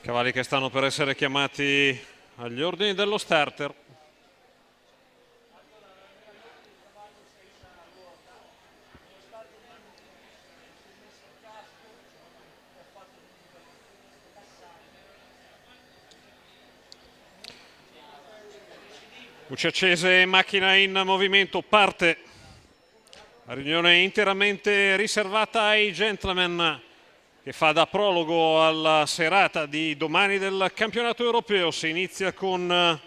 Cavalli che stanno per essere chiamati agli ordini dello starter. Luce accese, macchina in movimento, parte la riunione interamente riservata ai gentleman, che fa da prologo alla serata di domani del campionato europeo. Si inizia con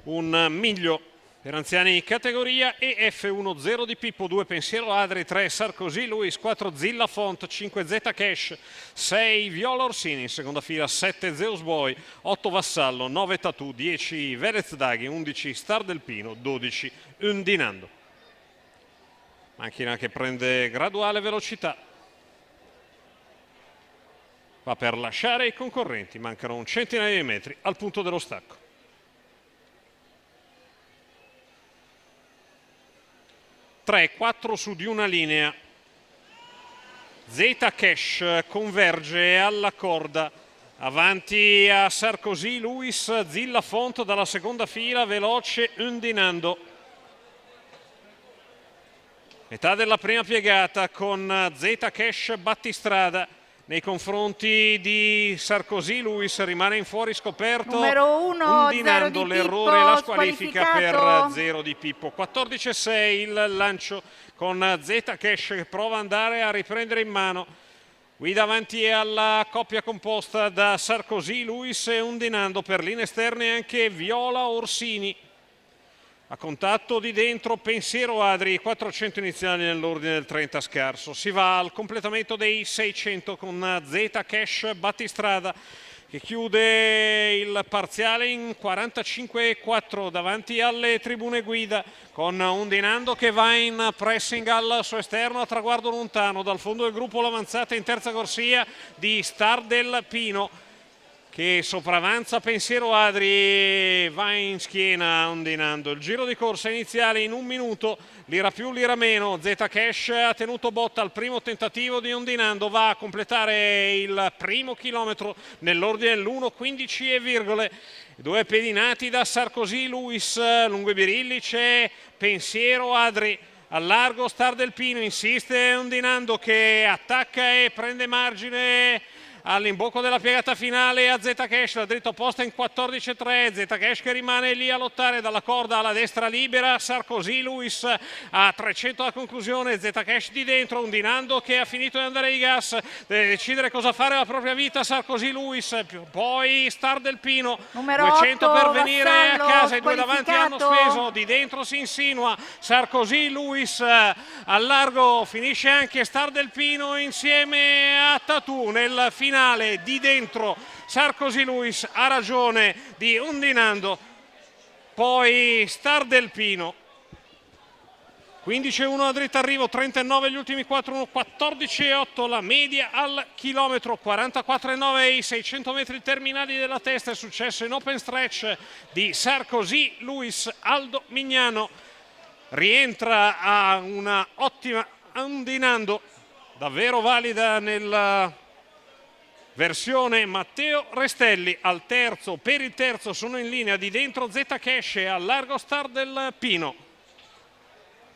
un miglio per anziani categoria EF1, 0 di Pippo, 2 Pensiero Adri, 3 Sarkozy Luis, 4 Zilla Font, 5 Zeta Cash, 6 Viola Orsini, in seconda fila 7 Zeus Boy, 8 Vassallo, 9 Tatu, 10 Velez Daghi, 11 Star del Pino, 12 Undinando. Macchina che prende graduale velocità. Va per lasciare i concorrenti, mancano un centinaio di metri al punto dello stacco. Tre, 4 su di una linea. Zeta Cash converge alla corda, avanti a Sarkozy Luis, Zilla Font dalla seconda fila, veloce Undinando. Metà della prima piegata con Zeta Cash battistrada nei confronti di Sarkozy Luis, rimane in fuori scoperto. Numero 1, Undinando, l'errore e la squalifica per 0 di Pippo. 14-6 il lancio con Zeta Cash che prova ad andare a riprendere in mano. Guida avanti alla coppia composta da Sarkozy Luis e Undinando, per linee esterne anche Viola Orsini. A contatto di dentro Pensiero Adri, 400 iniziali nell'ordine del 30 scarso. Si va al completamento dei 600 con Zeta Cash battistrada che chiude il parziale in 45-4 davanti alle tribune guida, con Undinando che va in pressing al suo esterno a traguardo lontano. Dal fondo del gruppo l'avanzata in terza corsia di Star del Pino, che sopravanza Pensiero Adri, va in schiena Undinando. Il giro di corsa iniziale in 1 minuto, lira più, lira meno. Zeta Cash ha tenuto botta al primo tentativo di Undinando, va a completare il primo chilometro nell'ordine dell'1:15 e virgole. 2 pedinati da Sarkozy Luis, lungo i birilli c'è Pensiero Adri. Al largo Star del Pino, insiste Undinando che attacca e prende margine all'imbocco della piegata finale a Zeta Cash, la dritta opposta in 14-3, Zeta Cash che rimane lì a lottare dalla corda alla destra libera, Sarkozy Luis a 300 alla conclusione, Zeta Cash di dentro, Undinando che ha finito di andare di gas, deve decidere cosa fare alla propria vita Sarkozy Luis, poi Star del Pino, numero 200 8, per venire Vassallo, a casa, i due davanti hanno speso, di dentro si insinua Sarkozy Luis, al largo finisce anche Star del Pino insieme a Tatu nel finale. Di dentro Sarkozy Luis ha ragione di Undinando, poi Star del Pino. 15-1 a dritta arrivo, 39 gli ultimi 4, 14-8 la media al chilometro, 44-9 i 600 metri terminali della testa. È successo in open stretch di Sarkozy Luis. Aldo Mignano rientra a una ottima Undinando, davvero valida nella versione Matteo Restelli. Al terzo, per il terzo sono in linea di dentro Zeta Cash e al largo Star del Pino.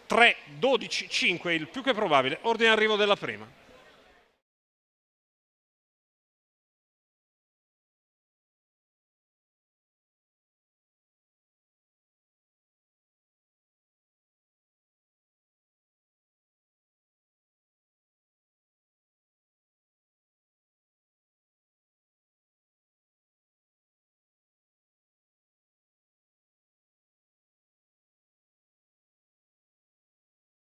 3, 12, 5 il più che probabile ordine arrivo della prima.